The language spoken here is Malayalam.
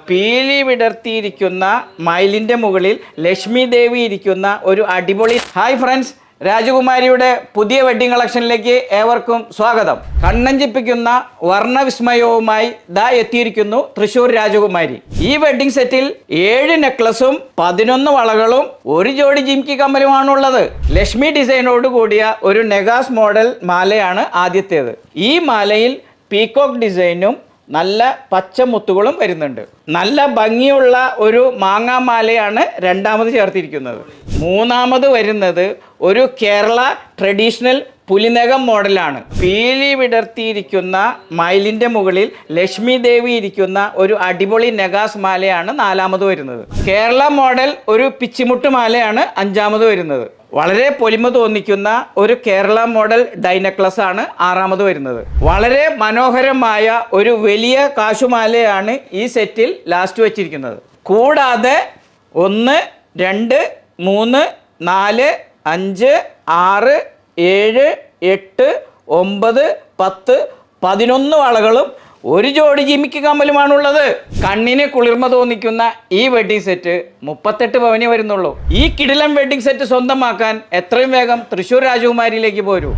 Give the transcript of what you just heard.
പീലി വിടർത്തിയിരിക്കുന്ന മയിലിൻ്റെ മുകളിൽ ലക്ഷ്മി ദേവി ഇരിക്കുന്ന ഒരു അടിപൊളി. ഹായ് ഫ്രണ്ട്സ്, രാജകുമാരിയുടെ പുതിയ വെഡ്ഡിംഗ് കളക്ഷനിലേക്ക് ഏവർക്കും സ്വാഗതം. കണ്ണഞ്ചിപ്പിക്കുന്ന വർണ്ണവിസ്മയവുമായി ദാ എത്തിയിരിക്കുന്നു തൃശ്ശൂർ രാജകുമാരി. ഈ വെഡ്ഡിംഗ് സെറ്റിൽ 7 നെക്ലസും 11 വളകളും ഒരു ജോഡി ജിംകി കമ്മലുമാണുള്ളത്. ലക്ഷ്മി ഡിസൈനോട് കൂടിയ ഒരു നെഗാസ് മോഡൽ മാലയാണ് ആദ്യത്തേത്. ഈ മാലയിൽ പീകോക്ക് ഡിസൈനും നല്ല പച്ചമുത്തുകളും വരുന്നുണ്ട്. നല്ല ഭംഗിയുള്ള ഒരു മാങ്ങാമാലയാണ് രണ്ടാമത് ചേർത്തിരിക്കുന്നത്. മൂന്നാമത് വരുന്നത് ഒരു കേരള ട്രഡീഷണൽ പുലിനകം മോഡലാണ്. പീലി വിടർത്തിയിരിക്കുന്ന മയിലിൻ്റെ മുകളിൽ ലക്ഷ്മി ദേവി ഇരിക്കുന്ന ഒരു അടിപൊളി നെഗാസ് മാലയാണ് നാലാമത് വരുന്നത്. കേരള മോഡൽ ഒരു പിച്ചിമുട്ട് മാലയാണ് അഞ്ചാമത് വരുന്നത്. വളരെ പൊലിമ തോന്നിക്കുന്ന ഒരു കേരള മോഡൽ ഡൈനക്ലസ് ആണ് ആറാമത് വരുന്നത്. വളരെ മനോഹരമായ ഒരു വലിയ കാശുമാലയാണ് ഈ സെറ്റിൽ ലാസ്റ്റ് വെച്ചിരിക്കുന്നത്. കൂടാതെ 1, 2, 3, 4, 5, 6, 7, 8, 9, 10, 11 വളകളും ഒരു ജോഡി ജിമിക്ക് കമ്മലുമാണുള്ളത്. കണ്ണിന് കുളിർമ തോന്നിക്കുന്ന ഈ വെഡ്ഡിംഗ് സെറ്റ് 38 പവനേ വരുന്നുള്ളൂ. ഈ കിടിലൻ വെഡ്ഡിംഗ് സെറ്റ് സ്വന്തമാക്കാൻ എത്രയും വേഗം തൃശ്ശൂർ രാജകുമാരിയിലേക്ക് പോരൂ.